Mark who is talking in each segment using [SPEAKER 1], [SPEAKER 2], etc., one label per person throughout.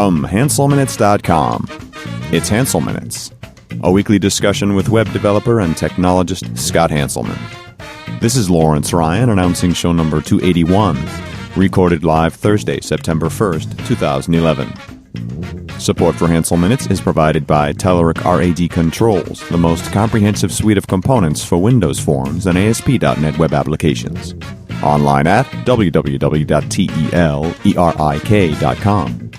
[SPEAKER 1] From HanselMinutes.com, it's Hansel Minutes, a weekly discussion with web developer and technologist Scott Hanselman. This is Lawrence Ryan announcing show number 281, recorded live Thursday, September 1st, 2011. Support for Hansel Minutes is provided by Telerik RAD Controls, the most comprehensive suite of components for Windows Forms and ASP.NET web applications. Online at www.telerik.com.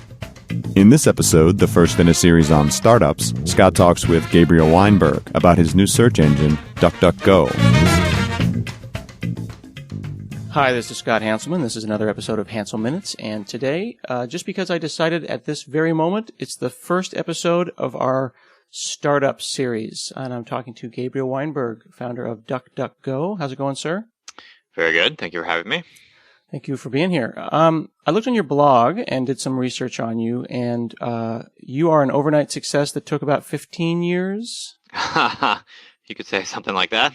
[SPEAKER 1] In this episode, the first in a series on startups, Scott talks with Gabriel Weinberg about his new search engine, DuckDuckGo.
[SPEAKER 2] Hi, this is Scott Hanselman. This is another episode of Hansel Minutes, and today, just because I decided at this very moment, it's the first episode of our startup series, and I'm talking to Gabriel Weinberg, founder of DuckDuckGo. How's it going, sir?
[SPEAKER 3] Very good. Thank you for having me.
[SPEAKER 2] Thank you for being here. I looked on your blog and did some research on you, and you are an overnight success that took about 15 years.
[SPEAKER 3] You could say something like that.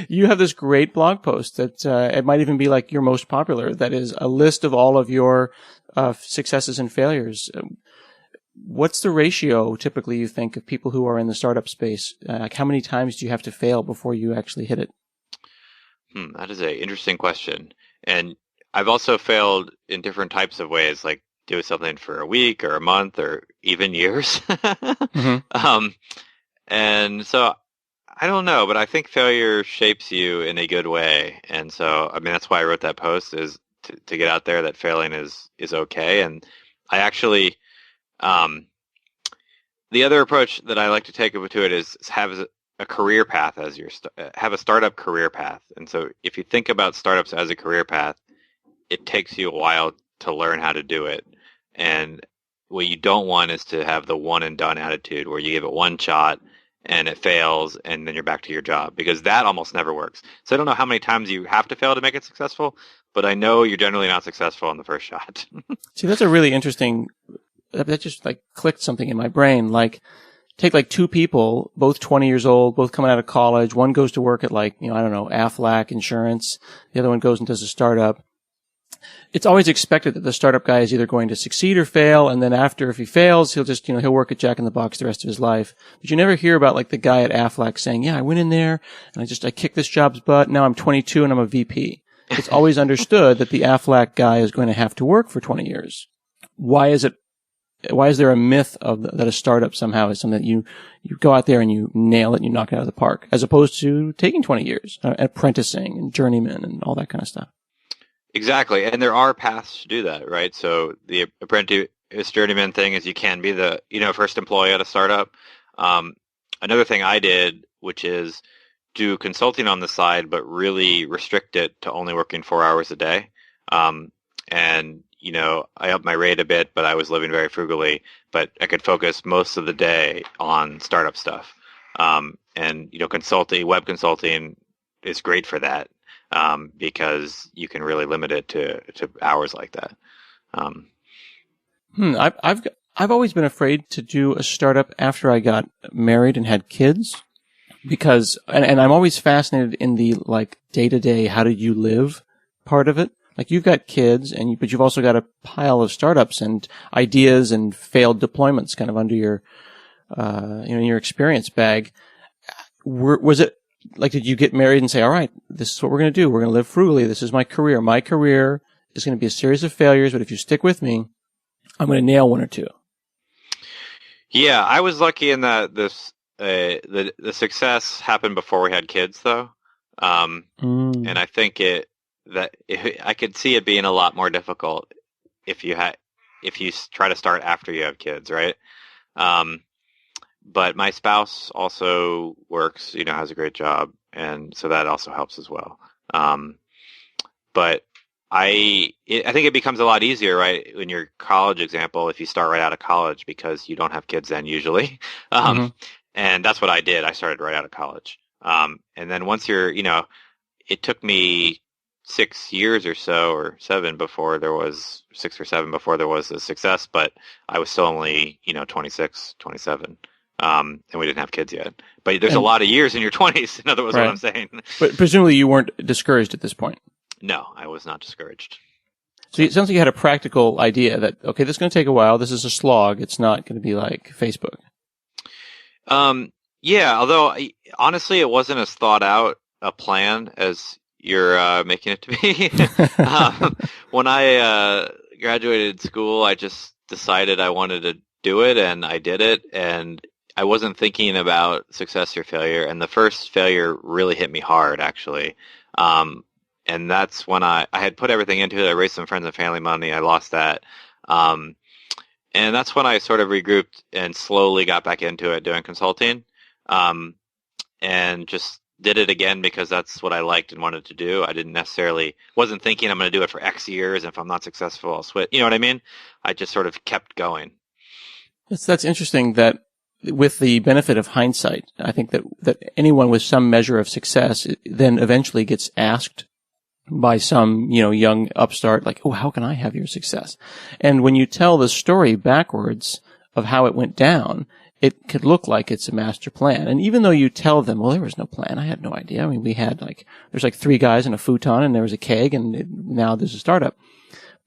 [SPEAKER 2] You have this great blog post that it might even be like your most popular. That is a list of all of your successes and failures. What's the ratio typically you think of people who are in the startup space? Like how many times do you have to fail before you actually hit it?
[SPEAKER 3] That is an interesting question. And I've also failed in different types of ways, like do something for a week or a month or even years. And so I don't know, but I think failure shapes you in a good way. And so, I mean, that's why I wrote that post, is to get out there that failing is okay. And I actually, the other approach that I like to take to it is have a career path as have a startup career path. And so if you think about startups as a career path, it takes you a while to learn how to do it. And what you don't want is to have the one and done attitude where you give it one shot and it fails and then you're back to your job, because that almost never works. So I don't know how many times you have to fail to make it successful, but I know you're generally not successful on the first shot.
[SPEAKER 2] See, that's a really interesting, that just like clicked something in my brain. Like, take like two people, both 20 years old, both coming out of college. One goes to work at like, I don't know, Aflac Insurance. The other one goes and does a startup. It's always expected that the startup guy is either going to succeed or fail. And then after, if he fails, he'll just, he'll work at Jack in the Box the rest of his life. But you never hear about like the guy at Aflac saying, yeah, I went in there and I kicked this job's butt. Now I'm 22 and I'm a VP. It's always understood that the Aflac guy is going to have to work for 20 years. Why is there a myth that a startup somehow is something that you go out there and you nail it and you knock it out of the park, as opposed to taking 20 years, apprenticing and journeyman and all that kind of stuff?
[SPEAKER 3] Exactly. And there are paths to do that, right? So the apprentice journeyman thing is you can be the, first employee at a startup. Another thing I did, which is do consulting on the side, but really restrict it to only working 4 hours a day. And I upped my rate a bit, but I was living very frugally, but I could focus most of the day on startup stuff. Web consulting is great for that, because you can really limit it to hours like that.
[SPEAKER 2] I've always been afraid to do a startup after I got married and had kids, because, and I'm always fascinated in the like day-to-day, how do you live part of it. Like you've got kids, but you've also got a pile of startups and ideas and failed deployments kind of under your, your experience bag. Was it like, did you get married and say, all right, this is what we're going to do. We're going to live frugally. This is my career. My career is going to be a series of failures, but if you stick with me, I'm going to nail one or two.
[SPEAKER 3] Yeah, I was lucky in that the success happened before we had kids, though. And I think I could see it being a lot more difficult if you try to start after you have kids, right? But my spouse also works, has a great job, and so that also helps as well. But I think it becomes a lot easier, right, in your college example, if you start right out of college, because you don't have kids then usually. And that's what I did. I started right out of college. And then once it took me 6 years or so, or 7 before there was 6 or 7 before there was a success, but I was still only, 26, 27. And we didn't have kids yet. But there's a lot of years in your 20s, in other words,
[SPEAKER 2] right.
[SPEAKER 3] What I'm saying.
[SPEAKER 2] But presumably you weren't discouraged at this point.
[SPEAKER 3] No, I was not discouraged.
[SPEAKER 2] So it sounds like you had a practical idea that, okay, this is going to take a while. This is a slog. It's not going to be like Facebook.
[SPEAKER 3] Yeah, although honestly, it wasn't as thought out a plan as you're making it to be. When I graduated school, I just decided I wanted to do it, and I did it, and I wasn't thinking about success or failure. And the first failure really hit me hard, actually. And that's when I had put everything into it. I raised some friends and family money. I lost that. And that's when I sort of regrouped and slowly got back into it, doing consulting. And just did it again because that's what I liked and wanted to do. I wasn't thinking I'm going to do it for X years. And if I'm not successful, I'll switch. You know what I mean? I just sort of kept going.
[SPEAKER 2] That's interesting that with the benefit of hindsight, I think that anyone with some measure of success then eventually gets asked by some, young upstart, like, oh, how can I have your success? And when you tell the story backwards of how it went down, it could look like it's a master plan. And even though you tell them, well, there was no plan. I had no idea. I mean, we had there's 3 guys in a futon and there was a keg and now there's a startup.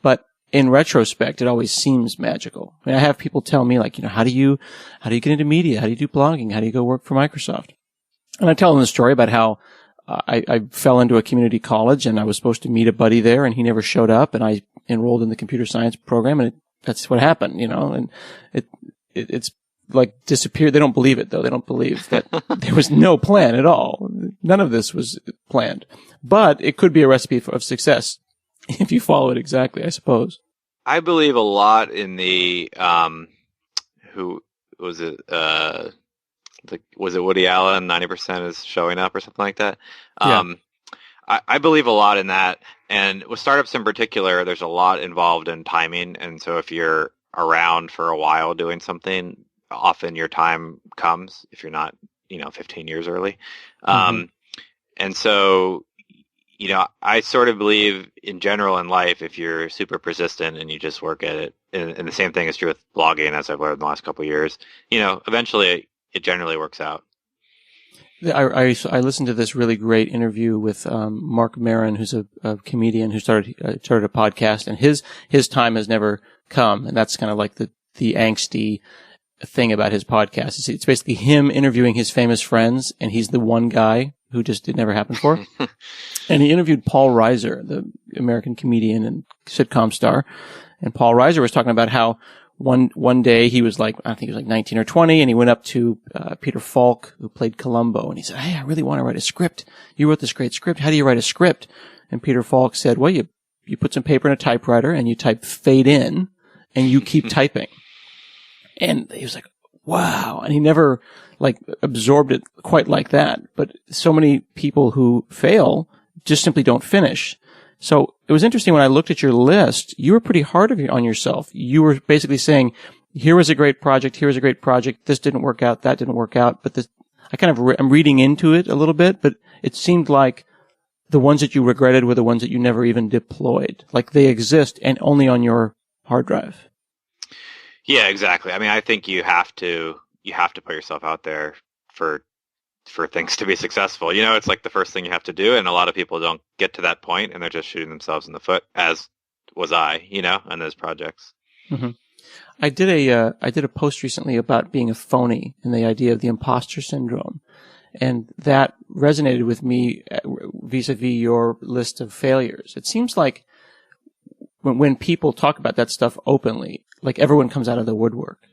[SPEAKER 2] But in retrospect, it always seems magical. I mean, I have people tell me how do you get into media? How do you do blogging? How do you go work for Microsoft? And I tell them the story about how I fell into a community college and I was supposed to meet a buddy there and he never showed up and I enrolled in the computer science program and that's what happened, and it's like disappeared. They don't believe it though. They don't believe that there was no plan at all. None of this was planned, but it could be a recipe of success if you follow it exactly, I suppose.
[SPEAKER 3] I believe a lot in the, who was it, was it Woody Allen, 90% is showing up or something like that?
[SPEAKER 2] Yeah.
[SPEAKER 3] I believe a lot in that. And with startups in particular, there's a lot involved in timing. And so if you're around for a while doing something, often your time comes if you're not, 15 years early.
[SPEAKER 2] Mm-hmm.
[SPEAKER 3] And so, I sort of believe in general in life, if you're super persistent and you just work at it, and the same thing is true with blogging, as I've learned in the last couple of years, eventually it generally works out.
[SPEAKER 2] I listened to this really great interview with Mark Maron, who's a comedian who started a podcast, and his time has never come, and that's kind of like the angsty thing about his podcast. It's basically him interviewing his famous friends, and he's the one guy who just it never happened for. And he interviewed Paul Reiser, the American comedian and sitcom star, and Paul Reiser was talking about how one day he was I think he was 19 or 20, and he went up to Peter Falk, who played Columbo, and he said, "Hey, I really want to write a script. You wrote this great script. How do you write a script?" And Peter Falk said, "Well, you put some paper in a typewriter and you type fade in, and you keep typing." And he was like, "Wow!" And he never absorbed it quite like that. But so many people who fail just simply don't finish. So it was interesting when I looked at your list, you were pretty hard on yourself. You were basically saying, here was a great project, here was a great project, this didn't work out, that didn't work out. But I'm reading into it a little bit, but it seemed like the ones that you regretted were the ones that you never even deployed. Like they exist and only on your hard drive.
[SPEAKER 3] Yeah, exactly. I mean, I think you have to put yourself out there for things to be successful. It's like the first thing you have to do, and a lot of people don't get to that point, and they're just shooting themselves in the foot, as was I, on those projects.
[SPEAKER 2] Mm-hmm. I did a post recently about being a phony and the idea of the imposter syndrome, and that resonated with me vis-a-vis your list of failures. It seems like when people talk about that stuff openly, like everyone comes out of the woodwork,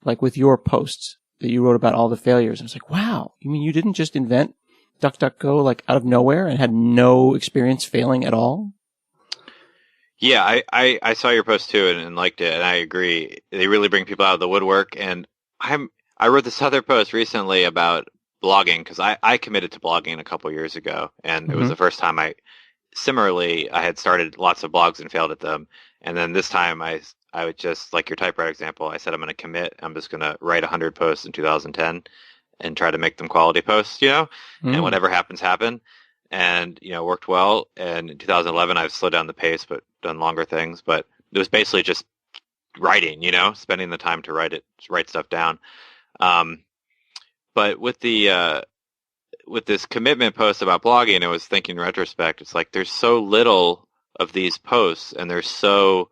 [SPEAKER 2] like with your posts that you wrote about all the failures. I was like, wow, you mean you didn't just invent DuckDuckGo out of nowhere and had no experience failing at all?
[SPEAKER 3] Yeah, I saw your post too and liked it, and I agree. They really bring people out of the woodwork. And I wrote this other post recently about blogging because I committed to blogging a couple years ago, and it was the first time I had started lots of blogs and failed at them. And then this time I would just, like your typewriter example, I said I'm going to commit. I'm just going to write 100 posts in 2010 and try to make them quality posts, and whatever happens, happen. And, worked well. And in 2011, I've slowed down the pace, but done longer things. But it was basically just writing, spending the time to write stuff down. But with this commitment post about blogging, I was thinking in retrospect, it's like there's so little of these posts, and they're so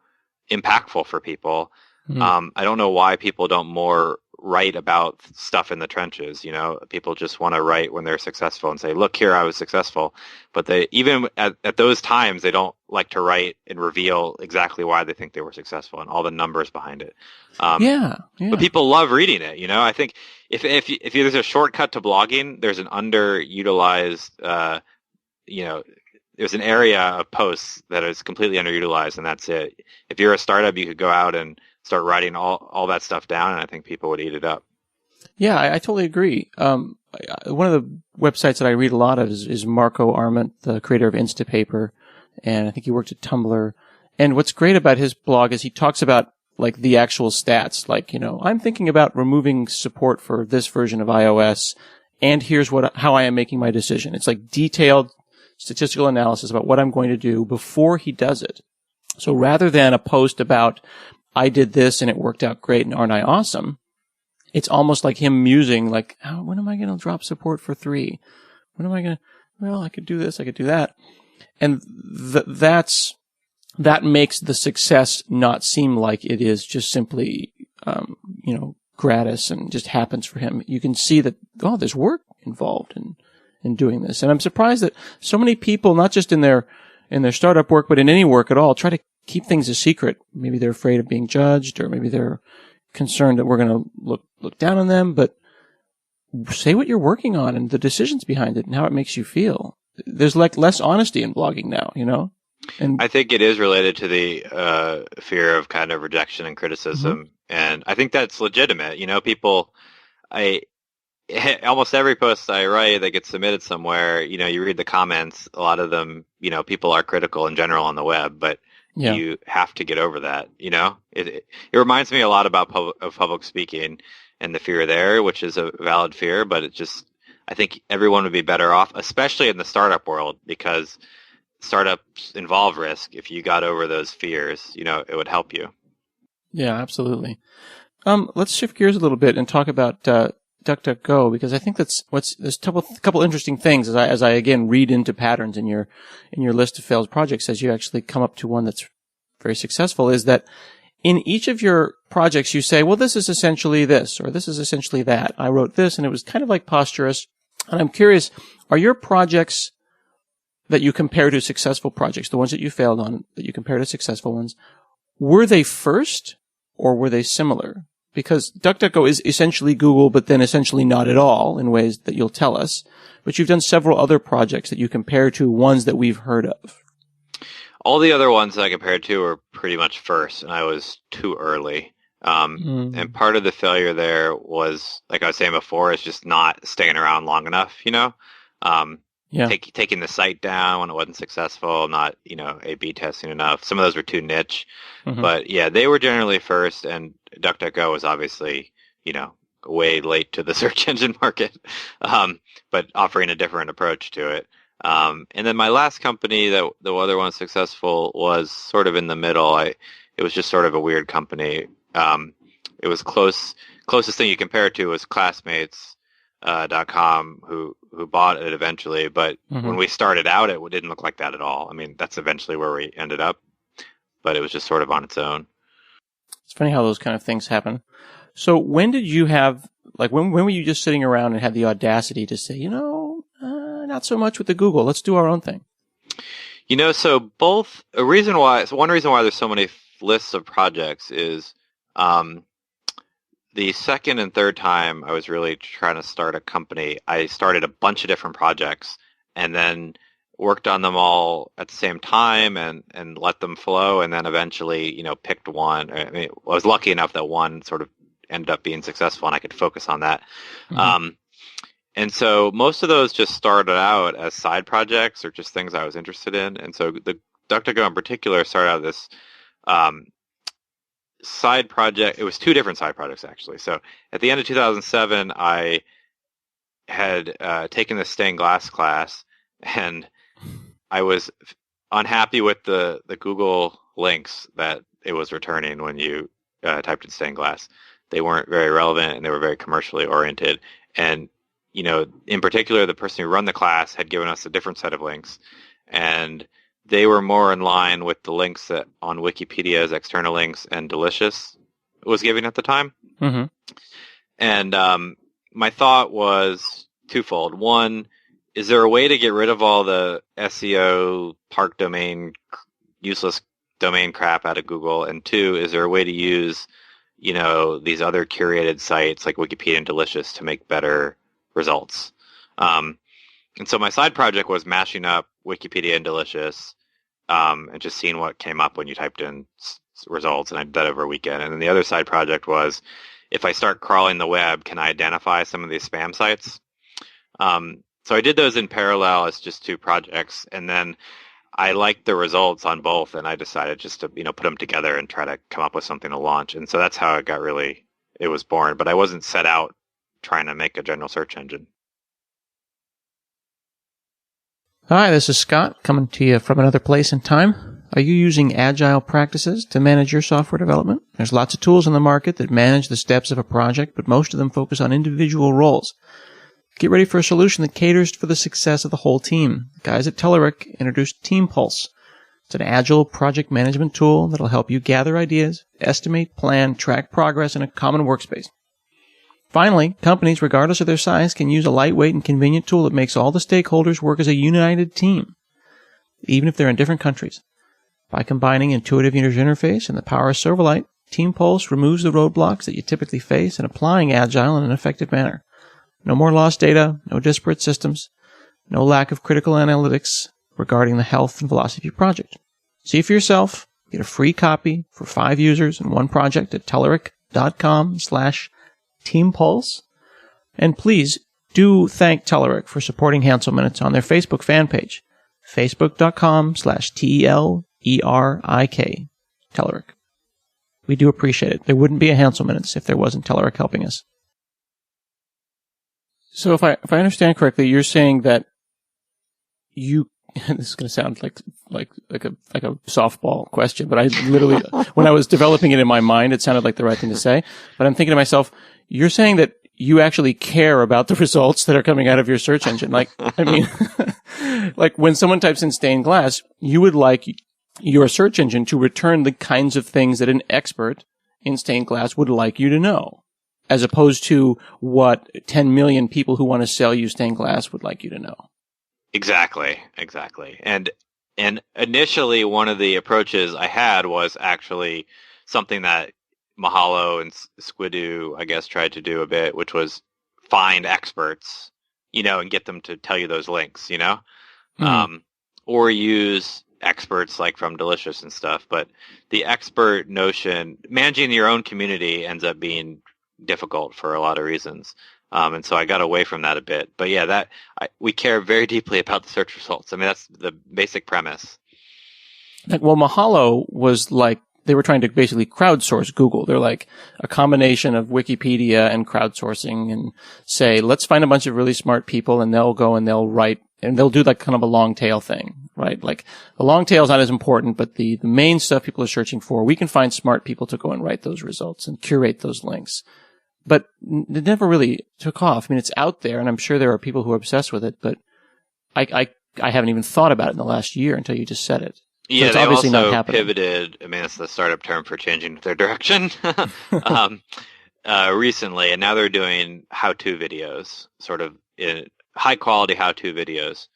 [SPEAKER 3] impactful for people.
[SPEAKER 2] Mm.
[SPEAKER 3] I don't know why people don't more write about stuff in the trenches. People just want to write when they're successful and say, look here, I was successful. But they, even at those times, they don't like to write and reveal exactly why they think they were successful and all the numbers behind it.
[SPEAKER 2] Yeah.
[SPEAKER 3] But people love reading it. I think if there's a shortcut to blogging, there's an underutilized, there's an area of posts that is completely underutilized, and that's it. If you're a startup, you could go out and start writing all that stuff down, and I think people would eat it up.
[SPEAKER 2] Yeah, I totally agree. One of the websites that I read a lot of is Marco Arment, the creator of Instapaper, and I think he worked at Tumblr. And what's great about his blog is he talks about like the actual stats, like, I'm thinking about removing support for this version of iOS, and here's how I am making my decision. It's like detailed statistical analysis about what I'm going to do before he does it. So rather than a post about, I did this and it worked out great and aren't I awesome? It's almost like him musing, like, when am I going to drop support for 3? When am I going to, I could do this, I could do that. And that makes the success not seem like it is just simply, gratis and just happens for him. You can see that, there's work involved in doing this. And I'm surprised that so many people, not just in their startup work, but in any work at all, try to keep things a secret. Maybe they're afraid of being judged, or maybe they're concerned that we're going to look down on them, but say what you're working on and the decisions behind it and how it makes you feel. There's like less honesty in blogging now, And
[SPEAKER 3] I think it is related to the fear of kind of rejection and criticism. And I think that's legitimate. Almost every post I write that gets submitted somewhere, you read the comments, a lot of them, people are critical in general on the web, but you have to get over that. It reminds me a lot about public speaking and the fear there, which is a valid fear, but I think everyone would be better off, especially in the startup world, because startups involve risk. If you got over those fears, it would help you. Yeah,
[SPEAKER 2] absolutely. Let's shift gears a little bit and talk about DuckDuckGo, because I think there's a couple interesting things as I again read into patterns in your list of failed projects as you actually come up to one that's very successful, is that in each of your projects you say, well, this is essentially this, or this is essentially that. I wrote this and it was kind of like posturous. And I'm curious, are your projects that you compare to successful projects, the ones that you failed on, that you compare to successful ones, were they first or were they similar? Because DuckDuckGo is essentially Google, but then essentially not at all in ways that you'll tell us. But you've done several other projects that you compare to ones that we've heard of.
[SPEAKER 3] All the other ones that I compared to were pretty much first, and I was too early. And part of the failure there was, like I was saying before, is just not staying around long enough, taking the site down when it wasn't successful, not, A/B testing enough. Some of those were too niche. But yeah, they were generally first, and DuckDuckGo was obviously, way late to the search engine market, but offering a different approach to it. And then my last company, the other one successful, was sort of in the middle. It was just sort of a weird company. It was closest thing you compare it to was Classmates.com, who bought it eventually. But when we started out, it didn't look like that at all. I mean, that's eventually where we ended up, but it was just sort of on its own.
[SPEAKER 2] It's funny how those kind of things happen. So when did you have, when were you just sitting around and had the audacity to say, not so much with the Google, let's do our own thing?
[SPEAKER 3] So one reason why there's so many lists of projects is, the second and third time I was really trying to start a company, I started a bunch of different projects and then worked on them all at the same time and let them flow, and then eventually, picked one. I mean, I was lucky enough that one sort of ended up being successful and I could focus on that. And so most of those just started out as side projects or just things I was interested in. And so the DuckDuckGo in particular started out this side project. It was two different side projects, actually. So at the end of 2007, I had taken the stained glass class, and I was unhappy with the Google links that it was returning when you typed in stained glass. They weren't very relevant, and they were very commercially oriented. And in particular, the person who run the class had given us a different set of links, and they were more in line with the links that on Wikipedia's external links and Delicious was giving at the time.
[SPEAKER 2] Mm-hmm.
[SPEAKER 3] And my thought was twofold. One, is there a way to get rid of all the SEO, park domain, useless domain crap out of Google? And two, is there a way to use, these other curated sites like Wikipedia and Delicious to make better results? And so my side project was mashing up Wikipedia and Delicious and just seeing what came up when you typed in results. And I did that over a weekend. And then the other side project was, if I start crawling the web, can I identify some of these spam sites? So I did those in parallel as just two projects. And then I liked the results on both. And I decided just to, put them together and try to come up with something to launch. And so that's how it was born. But I wasn't set out trying to make a general search engine.
[SPEAKER 2] Hi, this is Scott coming to you from another place and time. Are you using agile practices to manage your software development? There's lots of tools on the market that manage the steps of a project, but most of them focus on individual roles. Get ready for a solution that caters for the success of the whole team. The guys at Telerik introduced Team Pulse. It's an agile project management tool that'll help you gather ideas, estimate, plan, track progress in a common workspace. Finally, companies, regardless of their size, can use a lightweight and convenient tool that makes all the stakeholders work as a united team, even if they're in different countries. By combining intuitive user interface and the power of Silverlight, Team Pulse removes the roadblocks that you typically face in applying Agile in an effective manner. No more lost data, no disparate systems, no lack of critical analytics regarding the health and velocity of your project. See for yourself. Get a free copy for 5 users and 1 project at Telerik.com/TeamPulse. And please do thank Telerik for supporting Hansel Minutes on their Facebook fan page, Facebook.com/TELERIK. Telerik. We do appreciate it. There wouldn't be a Hansel Minutes if there wasn't Telerik helping us. So if I understand correctly, you're saying that you this is going to sound like a softball question, but I literally when I was developing it in my mind, it sounded like the right thing to say. But I'm thinking to myself, you're saying that you actually care about the results that are coming out of your search engine. Like, I mean, like when someone types in stained glass, you would like your search engine to return the kinds of things that an expert in stained glass would like you to know, as opposed to what 10 million people who want to sell you stained glass would like you to know. Exactly.
[SPEAKER 3] And initially, one of the approaches I had was actually something that Mahalo and Squidoo, I guess, tried to do a bit, which was find experts, and get them to tell you those links, or use experts like from Delicious and stuff. But the expert notion, managing your own community ends up being difficult for a lot of reasons. And so I got away from that a bit. But yeah, we care very deeply about the search results. I mean, that's the basic premise.
[SPEAKER 2] Well, Mahalo was like, they were trying to basically crowdsource Google. They're like a combination of Wikipedia and crowdsourcing, and say, let's find a bunch of really smart people and they'll go and they'll write, and they'll do like kind of a long tail thing, right? Like the long tail is not as important, but the main stuff people are searching for, we can find smart people to go and write those results and curate those links. But it never really took off. I mean, it's out there, and I'm sure there are people who are obsessed with it, but I haven't even thought about it in the last year until you just said it. So
[SPEAKER 3] yeah,
[SPEAKER 2] it's
[SPEAKER 3] they
[SPEAKER 2] obviously
[SPEAKER 3] also
[SPEAKER 2] not happening.
[SPEAKER 3] Pivoted. I mean, it's the startup term for changing their direction recently, and now they're doing how-to videos, sort of high-quality how-to videos.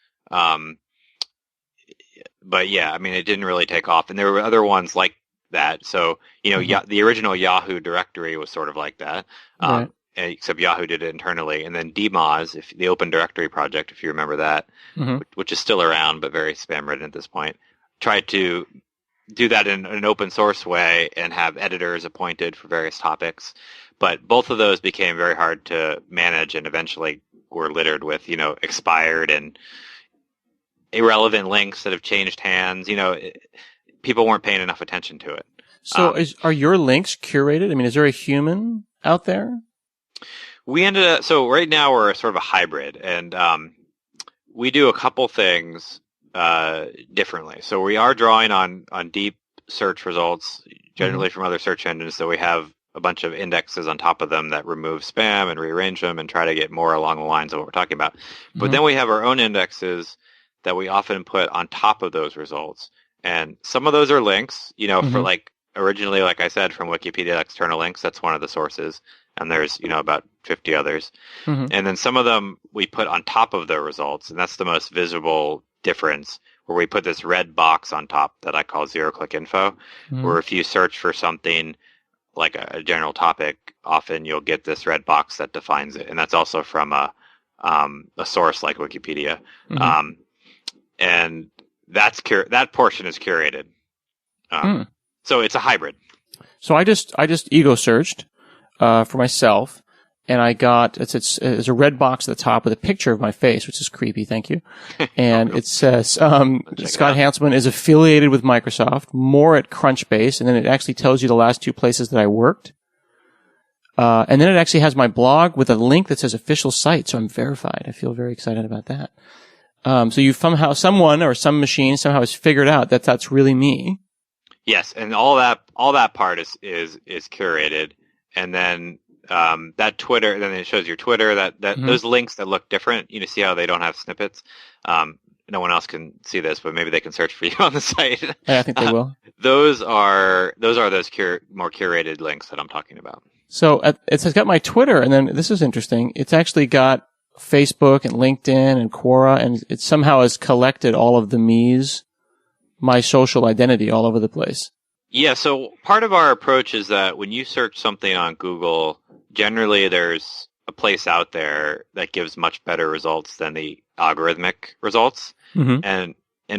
[SPEAKER 3] But yeah, I mean, it didn't really take off, and there were other ones like that. So, the original Yahoo directory was sort of like that,
[SPEAKER 2] Right.
[SPEAKER 3] Except Yahoo did it internally. And then DMOZ, the Open Directory project, if you remember that, which is still around but very spam-ridden at this point, tried to do that in an open source way and have editors appointed for various topics. But both of those became very hard to manage and eventually were littered with, expired and irrelevant links that have changed hands. People weren't paying enough attention to it.
[SPEAKER 2] So are your links curated? I mean, is there a human out there?
[SPEAKER 3] So right now we're sort of a hybrid, and we do a couple things differently. So we are drawing on deep search results, generally from other search engines. So we have a bunch of indexes on top of them that remove spam and rearrange them and try to get more along the lines of what we're talking about. But then we have our own indexes that we often put on top of those results. And some of those are links, for like originally, like I said, from Wikipedia external links. That's one of the sources. And there's, about 50 others. And then some of them we put on top of the results. And that's the most visible difference, where we put this red box on top that I call zero-click info, where if you search for something like a general topic, often you'll get this red box that defines it. And that's also from a source like Wikipedia. And that portion is curated. So it's a hybrid.
[SPEAKER 2] So I just ego searched for myself, and I got it's a red box at the top with a picture of my face, which is creepy. Thank you. And it says Scott Hanselman is affiliated with Microsoft, more at Crunchbase, and then it actually tells you the last 2 places that I worked. And then it actually has my blog with a link that says official site, so I'm verified. I feel very excited about that. So you someone or some machine somehow has figured out that that's really me.
[SPEAKER 3] Yes, and all that part is curated, and then that Twitter, then it shows your Twitter, that those links that look different. You see how they don't have snippets. No one else can see this, but maybe they can search for you on the site.
[SPEAKER 2] I think they will.
[SPEAKER 3] Those are more curated links that I'm talking about.
[SPEAKER 2] So it's got my Twitter, and then this is interesting. It's actually got Facebook and LinkedIn and Quora, and it somehow has collected all of the me's, my social identity all over the place.
[SPEAKER 3] Yeah, so part of our approach is that when you search something on Google, generally there's a place out there that gives much better results than the algorithmic results. And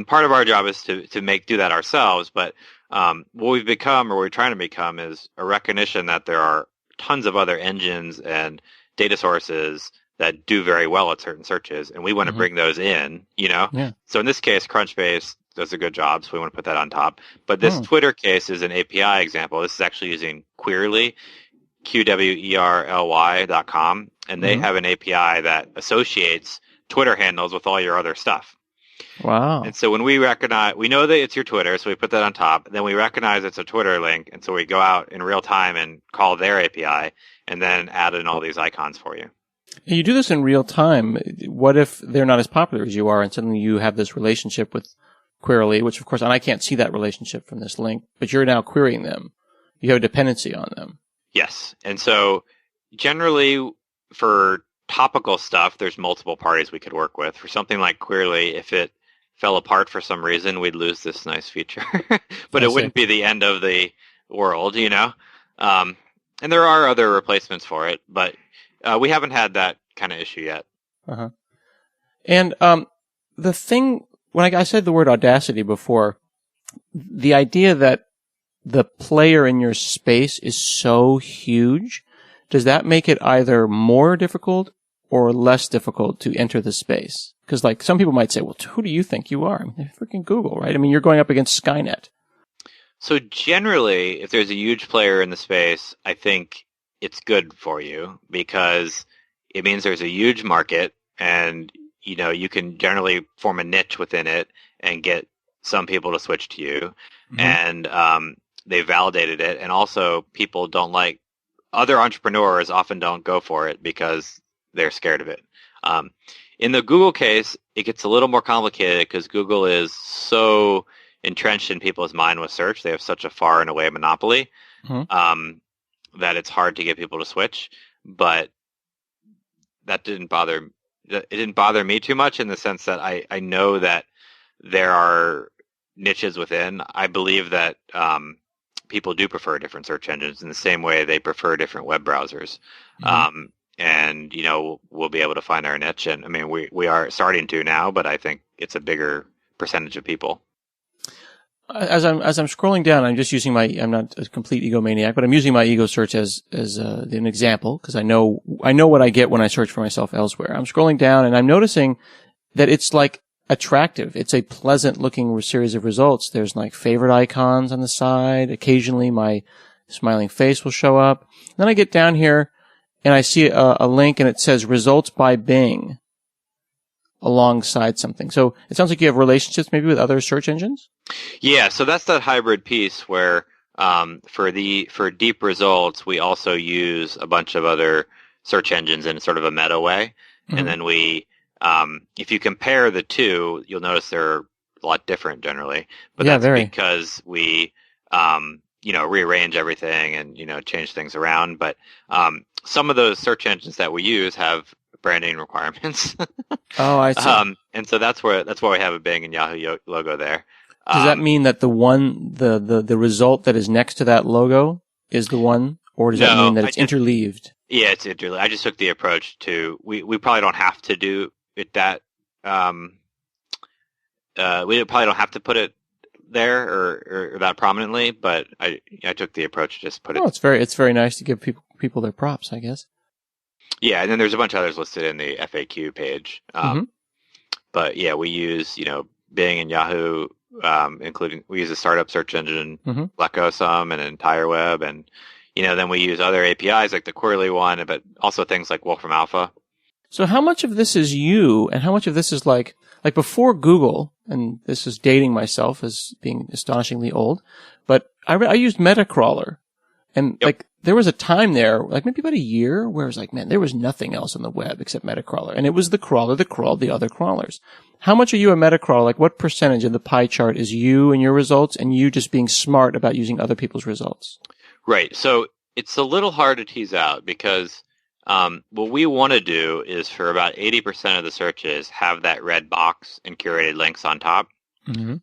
[SPEAKER 3] part of our job is to do that ourselves. But what we've become, or what we're trying to become, is a recognition that there are tons of other engines and data sources that do very well at certain searches, and we want to bring those in, Yeah. So in this case, Crunchbase does a good job, so we want to put that on top. But this Twitter case is an API example. This is actually using Queerly, QWERLY.com, and they have an API that associates Twitter handles with all your other stuff.
[SPEAKER 2] Wow.
[SPEAKER 3] And so when we know that it's your Twitter, so we put that on top. Then we recognize it's a Twitter link, and so we go out in real time and call their API, and then add in all these icons for you.
[SPEAKER 2] You do this in real time. What if they're not as popular as you are, and suddenly you have this relationship with Queerly, which of course, and I can't see that relationship from this link, but you're now querying them. You have a dependency on them.
[SPEAKER 3] Yes. And so generally for topical stuff, there's multiple parties we could work with. For something like Queerly, if it fell apart for some reason, we'd lose this nice feature. But it wouldn't be the end of the world, And there are other replacements for it, but we haven't had that kind of issue yet.
[SPEAKER 2] And the thing, when I said the word audacity before, the idea that the player in your space is so huge, does that make it either more difficult or less difficult to enter the space? Because like some people might say, well, who do you think you are? I mean, freaking Google, right? I mean, you're going up against Skynet.
[SPEAKER 3] So generally, if there's a huge player in the space, I think it's good for you because it means there's a huge market, and you can generally form a niche within it and get some people to switch to you. And they validated it, and also people don't like, other entrepreneurs often don't go for it because they're scared of it. In the Google case, it gets a little more complicated because Google is so entrenched in people's mind with search. They have such a far and away monopoly that it's hard to get people to switch. But it didn't bother me too much, in the sense that I know that there are niches within. I believe that people do prefer different search engines in the same way they prefer different web browsers. And, we'll be able to find our niche. And I mean, we are starting to now, but I think it's a bigger percentage of people.
[SPEAKER 2] As I'm scrolling down, I'm just using I'm not a complete egomaniac, but I'm using my ego search as an example, because I know what I get when I search for myself elsewhere. I'm scrolling down and I'm noticing that it's like attractive. It's a pleasant looking series of results. There's like favorite icons on the side. Occasionally my smiling face will show up. Then I get down here and I see a link and it says results by Bing alongside something. So it sounds like you have relationships maybe with other search engines?
[SPEAKER 3] Yeah, so that's that hybrid piece where for deep results, we also use a bunch of other search engines in sort of a meta way. And then we If you compare the two, you'll notice they're a lot different generally. But
[SPEAKER 2] Yeah,
[SPEAKER 3] that's
[SPEAKER 2] very.
[SPEAKER 3] because we, rearrange everything and, change things around. But some of those search engines that we use have branding requirements.
[SPEAKER 2] Oh, I see.
[SPEAKER 3] And so that's why we have a Bing and Yahoo logo there.
[SPEAKER 2] Does that mean that the result that is next to that logo is the one, or does that mean that it's interleaved?
[SPEAKER 3] Yeah, it's interleaved. I just took the approach to we probably don't have to do it that. We probably don't have to put it there or that prominently, but I took the approach to just put it.
[SPEAKER 2] Oh, it's very nice to give people their props, I guess.
[SPEAKER 3] Yeah, and then there's a bunch of others listed in the FAQ page. But yeah, we use Bing and Yahoo, including we use a startup search engine, DuckDuckGo some, and EntireWeb, and then we use other APIs like the Queryly one, but also things like Wolfram Alpha.
[SPEAKER 2] So how much of this is you, and how much of this is like before Google, and this is dating myself as being astonishingly old, but I used Metacrawler, and there was a time there, like maybe about a year, where it was like, man, there was nothing else on the web except Metacrawler, and it was the crawler that crawled the other crawlers. How much are you a Metacrawler? Like what percentage of the pie chart is you and your results, and you just being smart about using other people's results?
[SPEAKER 3] Right. So it's a little hard to tease out because what we want to do is for about 80% of the searches have that red box and curated links on top. And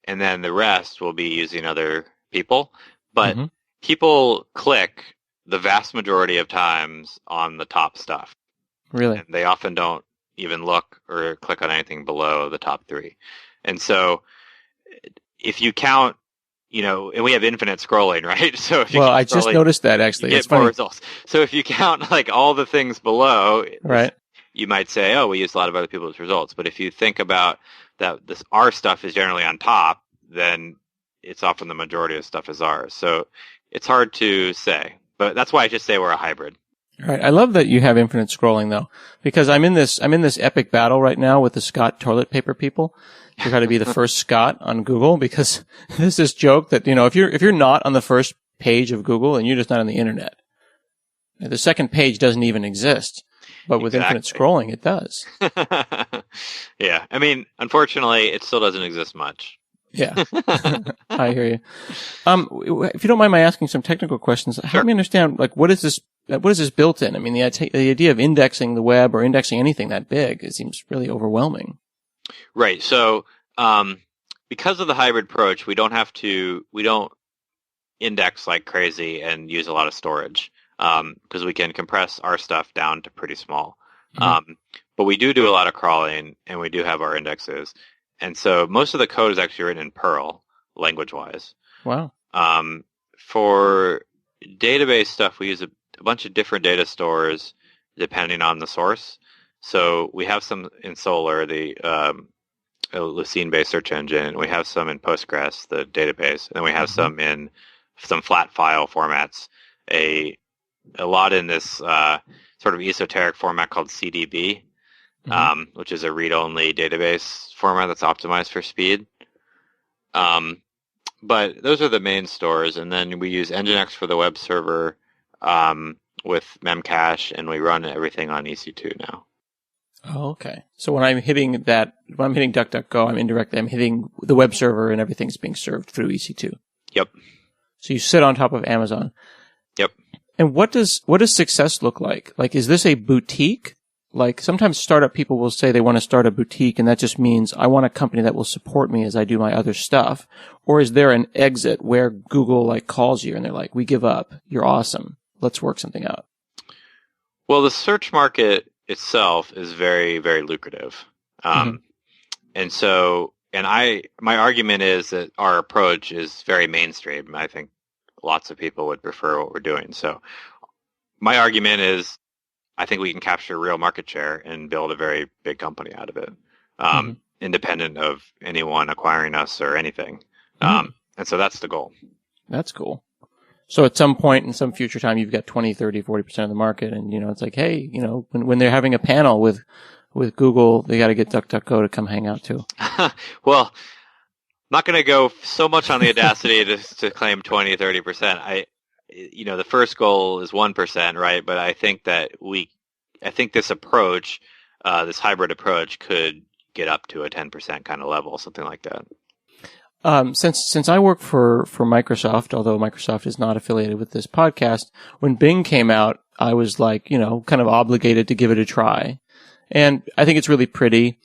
[SPEAKER 3] then the rest will be using other people. But people click the vast majority of times on the top stuff.
[SPEAKER 2] Really?
[SPEAKER 3] And they often don't even look or click on anything below the top three. And so if you count, and we have infinite scrolling, right? So if you
[SPEAKER 2] I just noticed that actually.
[SPEAKER 3] You get more results. So if you count like all the things below,
[SPEAKER 2] right,
[SPEAKER 3] you might say, oh, we use a lot of other people's results. But if you think about that, our stuff is generally on top, then it's often the majority of stuff is ours. So it's hard to say, but that's why I just say we're a hybrid.
[SPEAKER 2] Right. I love that you have infinite scrolling though, because I'm in this epic battle right now with the Scott toilet paper people to try to be the first Scott on Google, because there's this joke that, if you're not on the first page of Google, then you're just not on the internet. The second page doesn't even exist, but with infinite scrolling, it does.
[SPEAKER 3] Yeah. I mean, unfortunately, it still doesn't exist much.
[SPEAKER 2] Yeah. I hear you. If you don't mind my asking some technical questions, help me understand, like, what is this built in? I mean, the idea of indexing the web or indexing anything that big, it seems really overwhelming.
[SPEAKER 3] Right. So, because of the hybrid approach, we don't index like crazy and use a lot of storage, because we can compress our stuff down to pretty small. But we do a lot of crawling, and we do have our indexes. And so most of the code is actually written in Perl, language-wise.
[SPEAKER 2] Wow.
[SPEAKER 3] For database stuff, we use a bunch of different data stores depending on the source. So we have some in Solr, the Lucene-based search engine. We have some in Postgres, the database. And then we have some in some flat file formats. A lot in this sort of esoteric format called CDB. Which is a read-only database format that's optimized for speed. But those are the main stores, and then we use Nginx for the web server with Memcache, and we run everything on EC2 now.
[SPEAKER 2] Oh, okay. So when I'm hitting DuckDuckGo, I'm hitting the web server, and everything's being served through EC2.
[SPEAKER 3] Yep.
[SPEAKER 2] So you sit on top of Amazon.
[SPEAKER 3] Yep.
[SPEAKER 2] And what does success look like? Like, is this a boutique? Like, sometimes startup people will say they want to start a boutique, and that just means I want a company that will support me as I do my other stuff. Or is there an exit where Google calls you and they're like, we give up. You're awesome. Let's work something out.
[SPEAKER 3] Well, the search market itself is very, very lucrative. And so, my argument is that our approach is very mainstream. I think lots of people would prefer what we're doing. So my argument is, I think we can capture real market share and build a very big company out of it, independent of anyone acquiring us or anything. And so that's the goal. That's
[SPEAKER 2] cool. So at some point in some future time, you've got 20, 30, 40% of the market. And, it's like, hey, when they're having a panel with Google, they got to get DuckDuckGo to come hang out too.
[SPEAKER 3] Well, I'm not going to go so much on the audacity to claim 20, 30%. The first goal is 1%, right? But I think that I think this approach this hybrid approach could get up to a 10% kind of level, something like that.
[SPEAKER 2] Since I work for Microsoft, although Microsoft is not affiliated with this podcast, when Bing came out, I was like, kind of obligated to give it a try. And I think it's really pretty,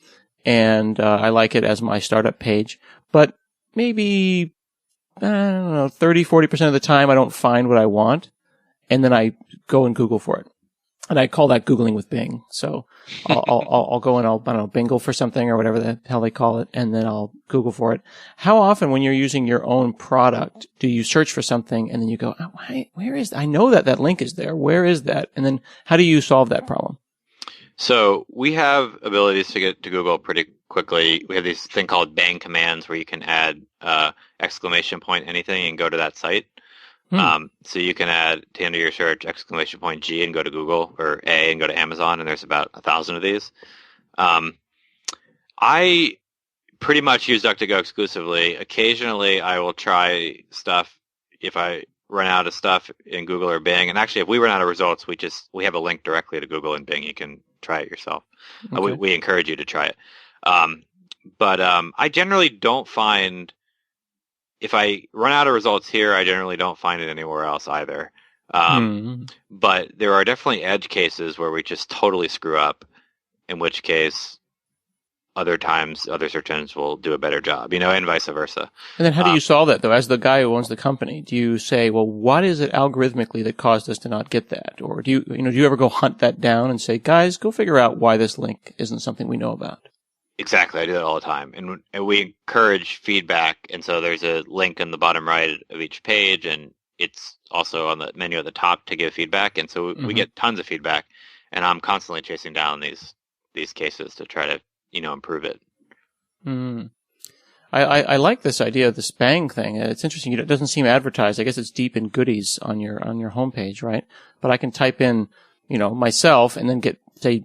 [SPEAKER 2] and I like it as my startup page. But maybe, I don't know, 30-40% of the time I don't find what I want, and then I go and Google for it. And I call that Googling with Bing. So I'll go and I don't know, Bingle for something or whatever the hell they call it, and then I'll Google for it. How often when you're using your own product do you search for something and then you go, where is that? I know that link is there. Where is that? And then how do you solve that problem?
[SPEAKER 3] So we have abilities to get to Google pretty quickly. We have this thing called bang commands where you can add exclamation point anything and go to that site. So you can add to the end of your search exclamation point G and go to Google, or A and go to Amazon, and there's about 1,000 of these. I pretty much use DuckDuckGo exclusively. Occasionally I will try stuff if I run out of stuff in Google or Bing. And actually, if we run out of results, we have a link directly to Google and Bing. You can try it yourself. Okay. We encourage you to try it. But I generally don't find... If I run out of results here, I generally don't find it anywhere else either. But there are definitely edge cases where we just totally screw up, in which case other times other search engines will do a better job, and vice versa.
[SPEAKER 2] And then how do you solve that, though? As the guy who owns the company, do you say, well, what is it algorithmically that caused us to not get that? Or do you ever go hunt that down and say, guys, go figure out why this link isn't something we know about?
[SPEAKER 3] Exactly. I do that all the time. And we encourage feedback. And so there's a link in the bottom right of each page, and it's also on the menu at the top to give feedback. And so we get tons of feedback, and I'm constantly chasing down these cases to try to, improve it.
[SPEAKER 2] I like this idea of this bang thing. It's interesting. It doesn't seem advertised. I guess it's deep in goodies on your homepage, right? But I can type in, myself and then get, say,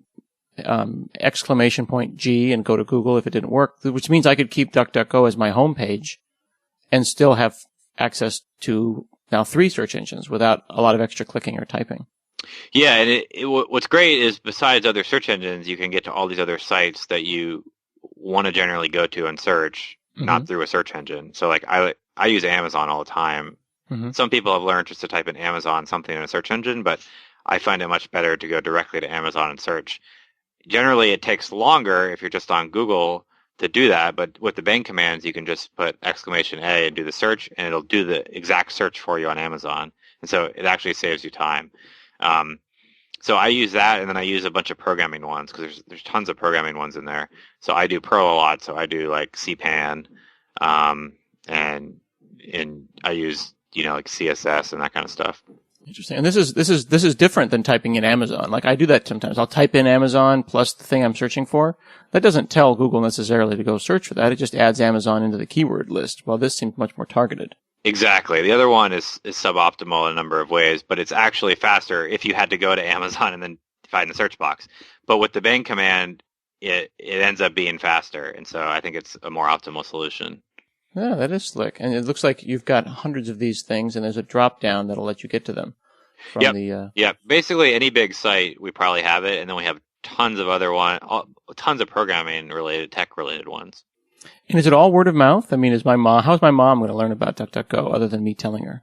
[SPEAKER 2] exclamation point G and go to Google if it didn't work, which means I could keep DuckDuckGo as my homepage and still have access to now 3 search engines without a lot of extra clicking or typing.
[SPEAKER 3] Yeah, and what's great is besides other search engines, you can get to all these other sites that you want to generally go to and search, not through a search engine. So like I use Amazon all the time. Some people have learned just to type in Amazon something in a search engine, but I find it much better to go directly to Amazon and search. Generally, it takes longer if you're just on Google to do that, but with the bang commands, you can just put exclamation A and do the search, and it'll do the exact search for you on Amazon. And so it actually saves you time. So I use that, and then I use a bunch of programming ones because there's tons of programming ones in there. So I do Perl a lot. So I do like CPAN, and I use like CSS and that kind of stuff.
[SPEAKER 2] Interesting. And this is different than typing in Amazon. Like I do that sometimes. I'll type in Amazon plus the thing I'm searching for. That doesn't tell Google necessarily to go search for that. It just adds Amazon into the keyword list. While this seems much more targeted.
[SPEAKER 3] Exactly. The other one is suboptimal in a number of ways, but it's actually faster if you had to go to Amazon and then find the search box. But with the bang command, it ends up being faster. And so I think it's a more optimal solution.
[SPEAKER 2] Yeah, that is slick. And it looks like you've got hundreds of these things, and there's a drop down that'll let you get to them.
[SPEAKER 3] Yep. Basically, any big site, we probably have it, and then we have tons of tons of programming related, tech related ones.
[SPEAKER 2] And is it all word of mouth? I mean, how's my mom going to learn about DuckDuckGo other than me telling her?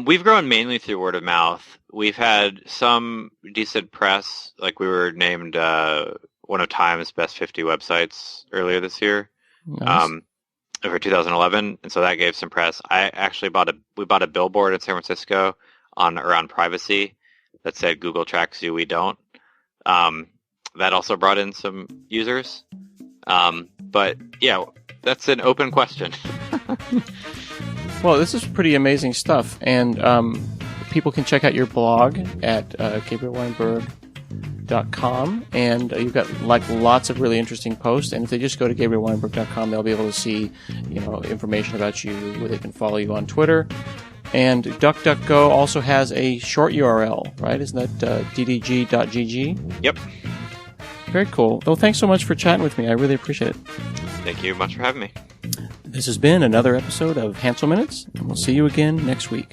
[SPEAKER 3] We've grown mainly through word of mouth. We've had some decent press, like we were named one of Time's best 50 websites earlier this year. Nice. For 2011, and so that gave some press. We bought a billboard in San Francisco around privacy that said Google tracks you, we don't. That also brought in some users. But yeah, that's an open question.
[SPEAKER 2] Well, this is pretty amazing stuff, and people can check out your blog at GabrielWeinberg.com, and you've got like lots of really interesting posts. And if they just go to GabrielWeinberg.com, they'll be able to see, information about you, where they can follow you on Twitter. And DuckDuckGo also has a short URL, right? Isn't that ddg.gg?
[SPEAKER 3] Yep.
[SPEAKER 2] Very cool. Well, thanks so much for chatting with me. I really appreciate it.
[SPEAKER 3] Thank you much for having me.
[SPEAKER 2] This has been another episode of Hansel Minutes, and we'll see you again next week.